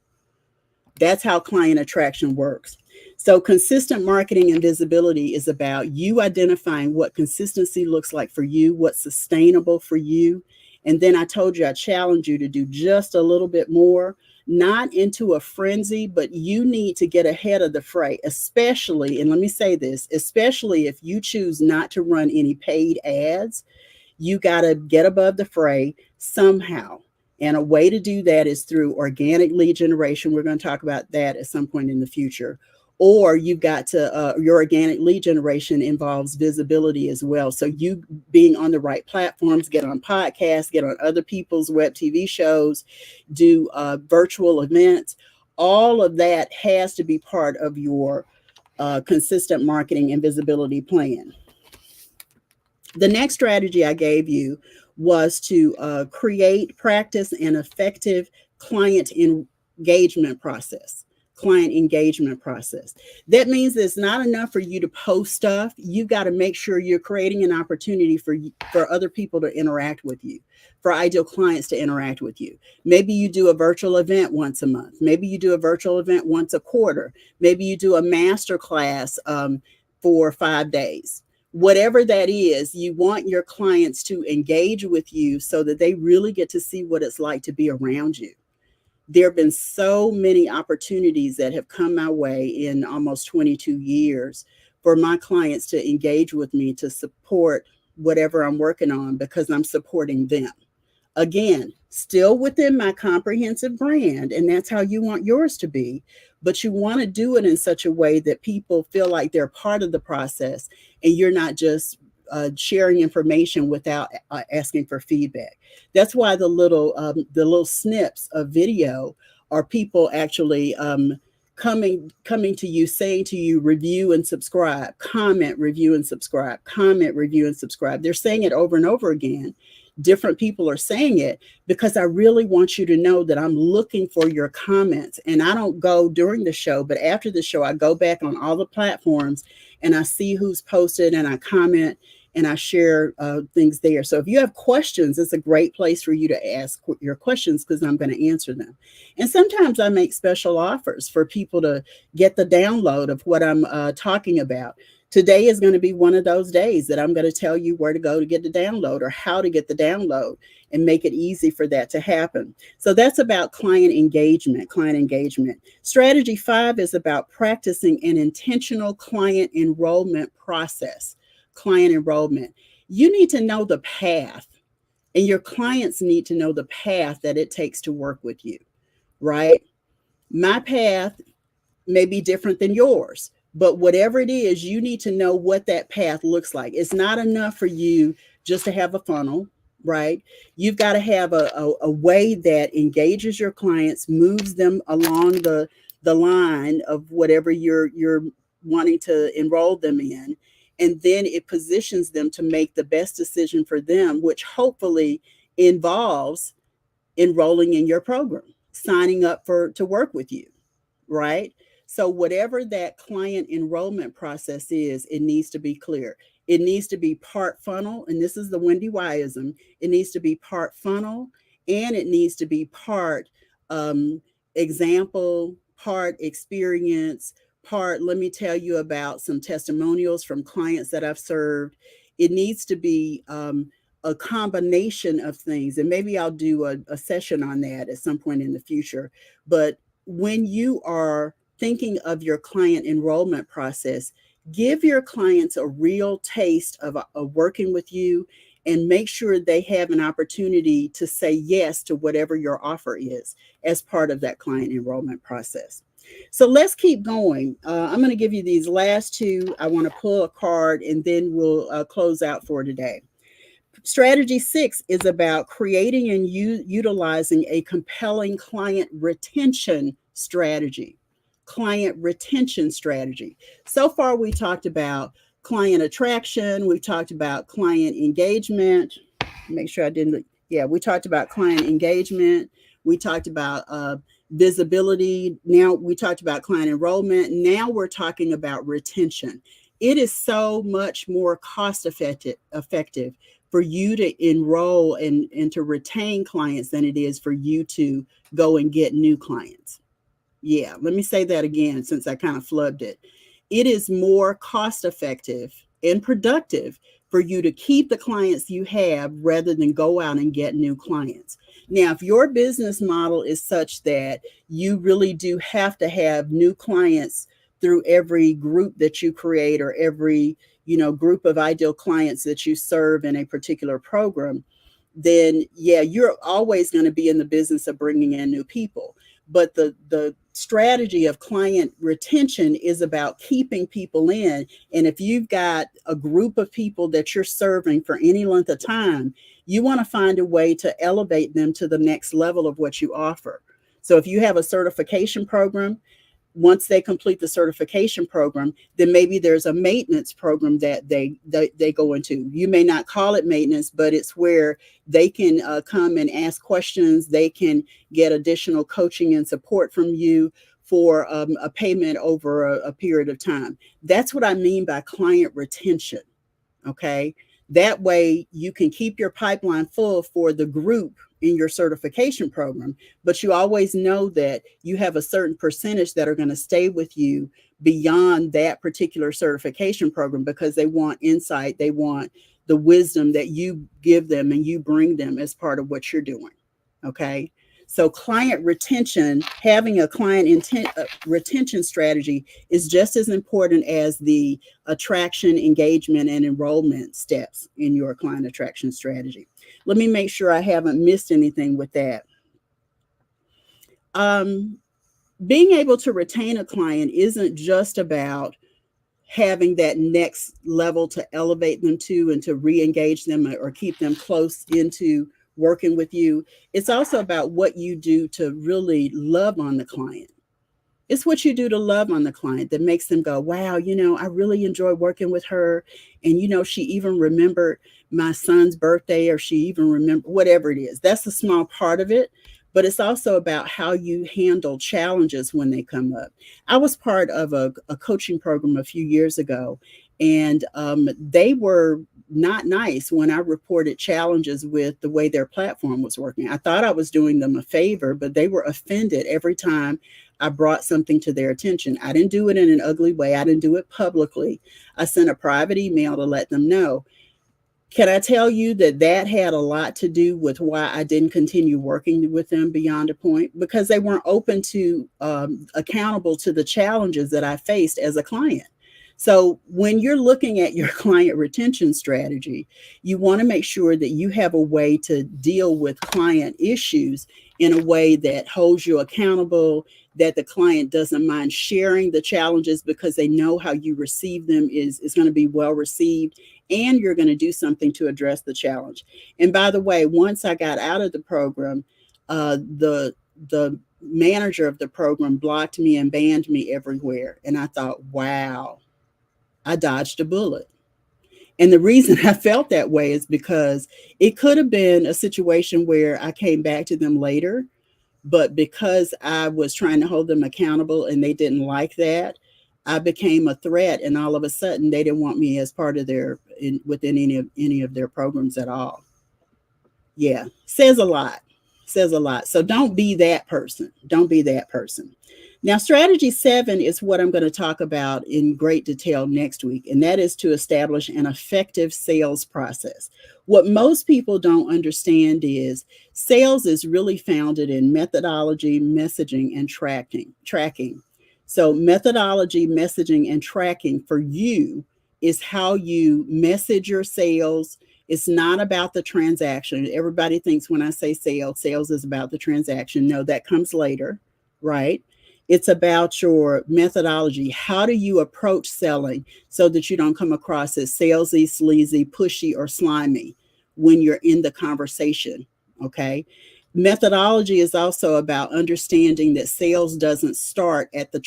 Speaker 4: That's how client attraction works. So consistent marketing and visibility is about you identifying what consistency looks like for you, what's sustainable for you. And then I told you, I challenge you to do just a little bit more, not into a frenzy, but you need to get ahead of the fray, especially, and let me say this, especially if you choose not to run any paid ads. You got to get above the fray somehow. And a way to do that is through organic lead generation. We're going to talk about that at some point in the future. Or you've got to, your organic lead generation involves visibility as well. So you being on the right platforms, get on podcasts, get on other people's web TV shows, do virtual events. All of that has to be part of your consistent marketing and visibility plan. The next strategy I gave you was to create, practice an effective client engagement process. That means it's not enough for you to post stuff. You've got to make sure you're creating an opportunity for other people to interact with you, for ideal clients to interact with you. Maybe you do a virtual event once a month. Maybe you do a virtual event once a quarter. Maybe you do a master class for 5 days. Whatever that is, you want your clients to engage with you so that they really get to see what it's like to be around you. There have been so many opportunities that have come my way in almost 22 years for my clients to engage with me, to support whatever I'm working on, because I'm supporting them. Again, still within my comprehensive brand, and that's how you want yours to be, but you want to do it in such a way that people feel like they're part of the process, and you're not just sharing information without asking for feedback. That's why the little snips of video are people actually coming to you, saying to you, review and subscribe, comment, review and subscribe, comment, review and subscribe. They're saying it over and over again. Different people are saying it because I really want you to know that I'm looking for your comments. And I don't go during the show, but after the show, I go back on all the platforms and I see who's posted, and I comment and I share things there. So if you have questions, it's a great place for you to ask your questions, because I'm going to answer them. And sometimes I make special offers for people to get the download of what I'm talking about. Today is going to be one of those days that I'm going to tell you where to go to get the download, or how to get the download, and make it easy for that to happen. So that's about client engagement. Strategy 5 is about practicing an intentional client enrollment process. Client enrollment. You need to know the path, and your clients need to know the path that it takes to work with you, right? My path may be different than yours, but whatever it is, you need to know what that path looks like. It's not enough for you just to have a funnel, right? You've got to have a way that engages your clients, moves them along the line of whatever you're wanting to enroll them in. And then it positions them to make the best decision for them, which hopefully involves enrolling in your program, signing up to work with you, right? So whatever that client enrollment process is, it needs to be clear. It needs to be part funnel, and this is the Wendy Wyism. It needs to be part funnel, and it needs to be part example, part experience, part, let me tell you about some testimonials from clients that I've served. It needs to be a combination of things, and maybe I'll do a session on that at some point in the future. But when you are thinking of your client enrollment process, give your clients a real taste of working with you, and make sure they have an opportunity to say yes to whatever your offer is as part of that client enrollment process. So let's keep going. I'm going to give you these last two. I want to pull a card, and then we'll close out for today. Strategy 6 is about creating and utilizing a compelling client retention strategy. Client retention strategy. So far, we talked about client attraction. We've talked about client engagement. Make sure I didn't. Yeah, we talked about client engagement. We talked about visibility. Now we talked about client enrollment. Now we're talking about retention. It is so much more cost effective for you to enroll and to retain clients than it is for you to go and get new clients. Yeah, let me say that again, since I kind of flubbed it. It is more cost effective and productive for you to keep the clients you have rather than go out and get new clients. Now, if your business model is such that you really do have to have new clients through every group that you create, or every, group of ideal clients that you serve in a particular program, then yeah, you're always going to be in the business of bringing in new people. But the strategy of client retention is about keeping people in. And if you've got a group of people that you're serving for any length of time, you want to find a way to elevate them to the next level of what you offer. So if you have a certification program, once they complete the certification program, then maybe there's a maintenance program that they go into. You may not call it maintenance, but it's where they can come and ask questions. They can get additional coaching and support from you for a payment over a period of time. That's what I mean by client retention. Okay. That way you can keep your pipeline full for the group in your certification program, but you always know that you have a certain percentage that are going to stay with you beyond that particular certification program, because they want insight, they want the wisdom that you give them and you bring them as part of what you're doing. Okay. So client retention, having a client retention strategy is just as important as the attraction, engagement, and enrollment steps in your client attraction strategy. Let me make sure I haven't missed anything with that. Being able to retain a client isn't just about having that next level to elevate them to and to re-engage them or keep them close into working with you. It's also about what you do to really love on the client. It's what you do to love on the client that makes them go, wow, I really enjoy working with her. And, she even remembered my son's birthday, or she even remembered whatever it is. That's a small part of it. But it's also about how you handle challenges when they come up. I was part of a coaching program a few years ago, and they were not nice when I reported challenges with the way their platform was working. I thought I was doing them a favor, but they were offended every time I brought something to their attention. I didn't do it in an ugly way. I didn't do it publicly. I sent a private email to let them know. Can I tell you that had a lot to do with why I didn't continue working with them beyond a point? Because they weren't open to accountable to the challenges that I faced as a client. So when you're looking at your client retention strategy, you want to make sure that you have a way to deal with client issues in a way that holds you accountable, that the client doesn't mind sharing the challenges because they know how you receive them is going to be well received, and you're going to do something to address the challenge. And by the way, once I got out of the program, the manager of the program blocked me and banned me everywhere. And I thought, wow, I dodged a bullet. And the reason I felt that way is because it could have been a situation where I came back to them later, but because I was trying to hold them accountable and they didn't like that, I became a threat, and all of a sudden they didn't want me as part of within any of their programs at all. Yeah, says a lot. So don't be that person. Don't be that person. Now, strategy 7 is what I'm going to talk about in great detail next week, and that is to establish an effective sales process. What most people don't understand is sales is really founded in methodology, messaging, and tracking. So methodology, messaging, and tracking for you is how you message your sales. It's not about the transaction. Everybody thinks when I say sales is about the transaction. No, that comes later, right? It's about your methodology. How do you approach selling so that you don't come across as salesy, sleazy, pushy, or slimy when you're in the conversation, okay? Methodology is also about understanding that sales doesn't start at the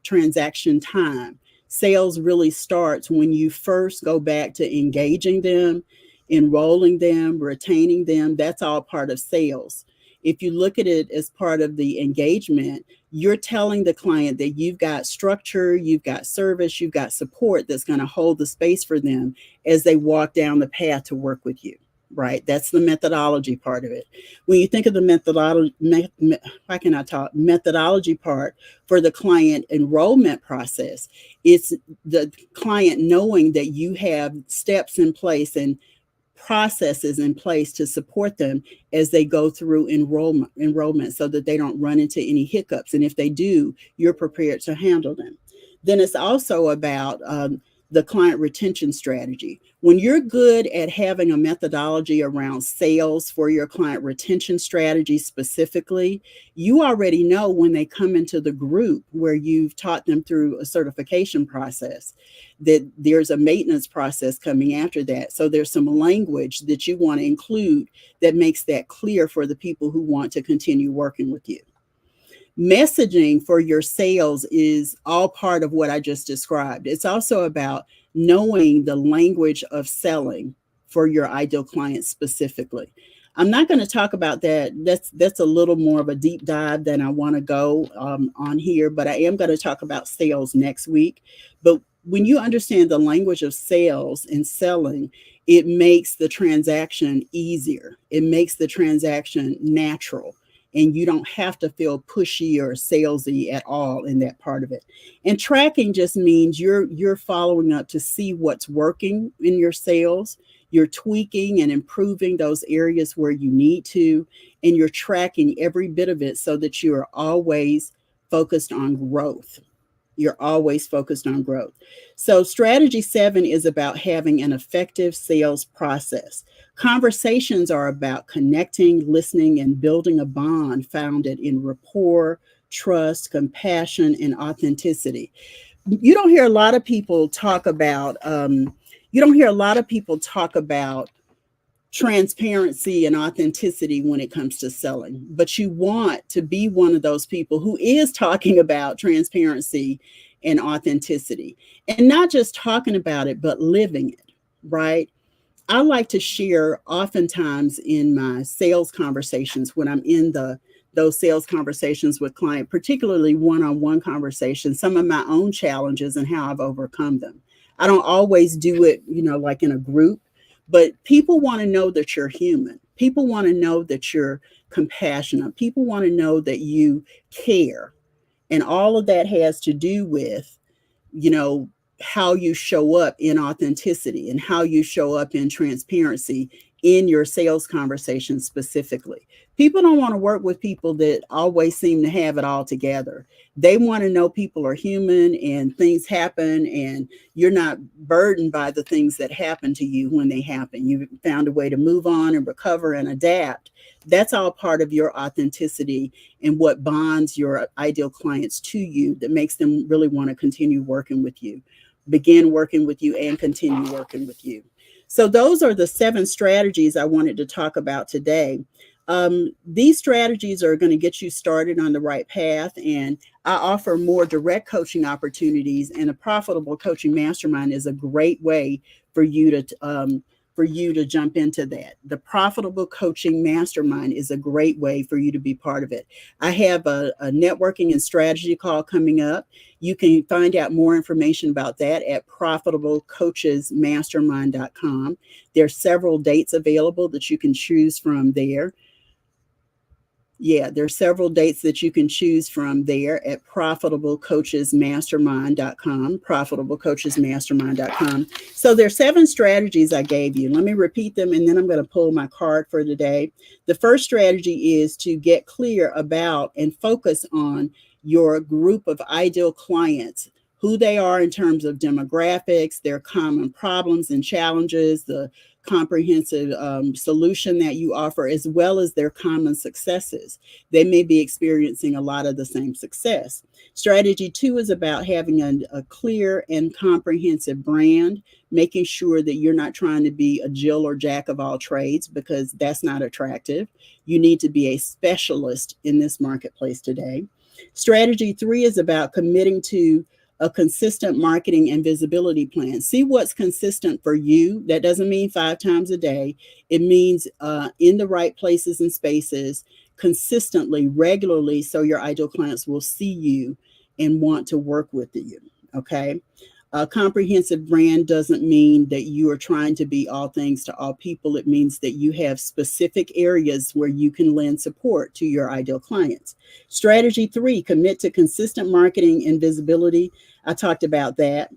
Speaker 4: transaction time. Sales really starts when you first go back to engaging them, enrolling them, retaining them. That's all part of sales. If you look at it as part of the engagement, you're telling the client that you've got structure, you've got service, you've got support that's going to hold the space for them as they walk down the path to work with you, right? That's the methodology part of it. When you think of the methodology part for the client enrollment process, it's the client knowing that you have steps in place and processes in place to support them as they go through enrollment so that they don't run into any hiccups. And if they do, you're prepared to handle them. Then it's also about the client retention strategy. When you're good at having a methodology around sales for your client retention strategy specifically, you already know when they come into the group where you've taught them through a certification process that there's a maintenance process coming after that. So there's some language that you want to include that makes that clear for the people who want to continue working with you. Messaging for your sales is all part of what I just described. It's also about knowing the language of selling for your ideal client specifically. I'm not going to talk about that. That's a little more of a deep dive than I want to go on here, but I am going to talk about sales next week. But when you understand the language of sales and selling, it makes the transaction easier. It makes the transaction natural. And you don't have to feel pushy or salesy at all in that part of it. And tracking just means you're following up to see what's working in your sales. You're tweaking and improving those areas where you need to, and you're tracking every bit of it so that you are always focused on growth. You're always focused on growth. So strategy 7 is about having an effective sales process. Conversations are about connecting, listening, and building a bond founded in rapport, trust, compassion, and authenticity. You don't hear a lot of people talk about transparency and authenticity when it comes to selling, but you want to be one of those people who is talking about transparency and authenticity, and not just talking about it, but living it, right? I like to share oftentimes in my sales conversations when I'm in those sales conversations with clients, particularly one-on-one conversations, some of my own challenges and how I've overcome them. I don't always do it, like in a group, but people want to know that you're human. People want to know that you're compassionate. People want to know that you care. And all of that has to do with, how you show up in authenticity and how you show up in transparency in your sales conversation specifically. People don't want to work with people that always seem to have it all together. They want to know people are human and things happen, and you're not burdened by the things that happen to you when they happen. You've found a way to move on and recover and adapt. That's all part of your authenticity and what bonds your ideal clients to you that makes them really want to continue working with you, begin working with you, and continue working with you. So those are the 7 strategies I wanted to talk about today. These strategies are going to get you started on the right path, and I offer more direct coaching opportunities, and a Profitable Coaching Mastermind is a great way for you to jump into that. The Profitable Coaching Mastermind is a great way for you to be part of it. I have a networking and strategy call coming up. You can find out more information about that at profitablecoachesmastermind.com. There are several dates available that you can choose from there. Yeah, there are several dates that you can choose from there at profitablecoachesmastermind.com, profitablecoachesmastermind.com. So there are 7 strategies I gave you. Let me repeat them, and then I'm going to pull my card for today. The first strategy is to get clear about and focus on your group of ideal clients, who they are in terms of demographics, their common problems and challenges, the comprehensive solution that you offer, as well as their common successes. They may be experiencing a lot of the same success. Strategy 2 is about having a clear and comprehensive brand, making sure that you're not trying to be a Jill or Jack of all trades, because that's not attractive. You need to be a specialist in this marketplace today. Strategy 3 is about committing to a consistent marketing and visibility plan. See what's consistent for you. That doesn't mean 5 times a day. It means in the right places and spaces, consistently, regularly, so your ideal clients will see you and want to work with you. Okay. A comprehensive brand doesn't mean that you are trying to be all things to all people. It means that you have specific areas where you can lend support to your ideal clients. Strategy 3, commit to consistent marketing and visibility. I talked about that.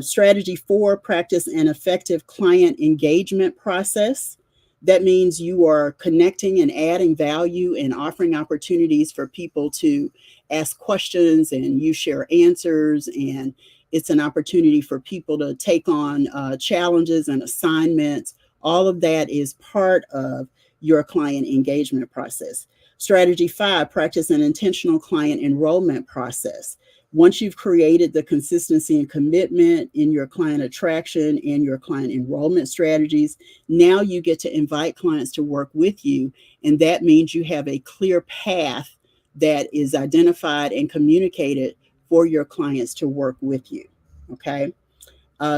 Speaker 4: Strategy 4, practice an effective client engagement process. That means you are connecting and adding value and offering opportunities for people to ask questions, and you share answers, and it's an opportunity for people to take on challenges and assignments. All of that is part of your client engagement process. Strategy 5, practice an intentional client enrollment process. Once you've created the consistency and commitment in your client attraction and your client enrollment strategies, now you get to invite clients to work with you. And that means you have a clear path that is identified and communicated for your clients to work with you. Okay.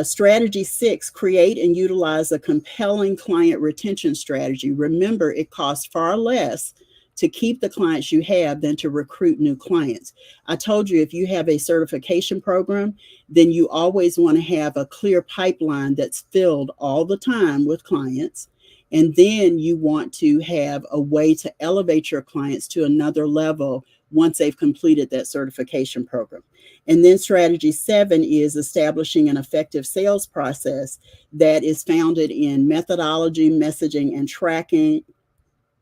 Speaker 4: Strategy 6, create and utilize a compelling client retention strategy. Remember, it costs far less to keep the clients you have than to recruit new clients. I told you, if you have a certification program, then you always want to have a clear pipeline that's filled all the time with clients. And then you want to have a way to elevate your clients to another level once they've completed that certification program. And then strategy 7 is establishing an effective sales process that is founded in methodology, messaging, and tracking,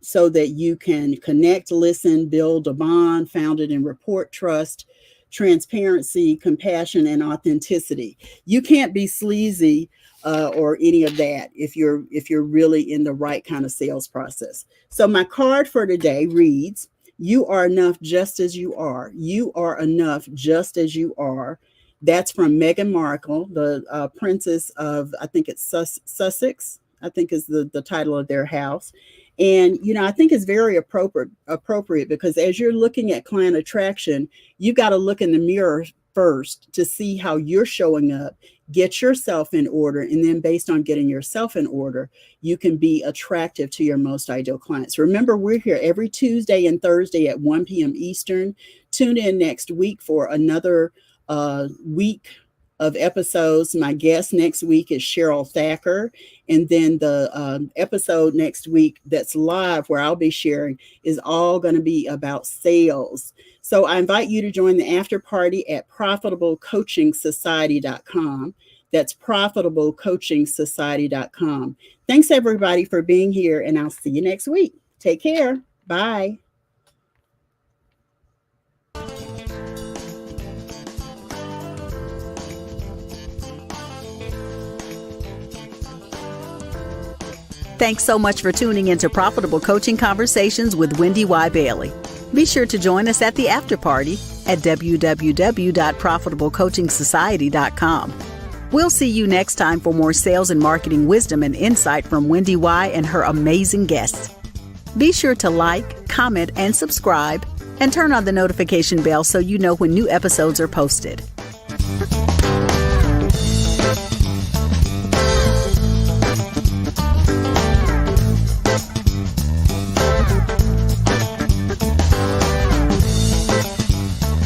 Speaker 4: so that you can connect, listen, build a bond founded in rapport, trust, transparency, compassion, and authenticity. You can't be sleazy or any of that if you're really in the right kind of sales process. So my card for today reads, you are enough just as you are. You are enough just as you are. That's from Meghan Markle, the Princess of, I think it's Sussex, I think is the title of their house. And, I think it's very appropriate because as you're looking at client attraction, you got to look in the mirror first to see how you're showing up, get yourself in order. And then based on getting yourself in order, you can be attractive to your most ideal clients. Remember, we're here every Tuesday and Thursday at 1 p.m. Eastern. Tune in next week for another week of episodes. My guest next week is Cheryl Thacker. And then the episode next week that's live where I'll be sharing is all going to be about sales. So I invite you to join the after party at profitablecoachingsociety.com. That's profitablecoachingsociety.com. Thanks everybody for being here, and I'll see you next week. Take care. Bye.
Speaker 5: Thanks so much for tuning into Profitable Coaching Conversations with Wendy Y. Bailey. Be sure to join us at the after party at www.profitablecoachingsociety.com. We'll see you next time for more sales and marketing wisdom and insight from Wendy Y. and her amazing guests. Be sure to like, comment, and subscribe, and turn on the notification bell so you know when new episodes are posted.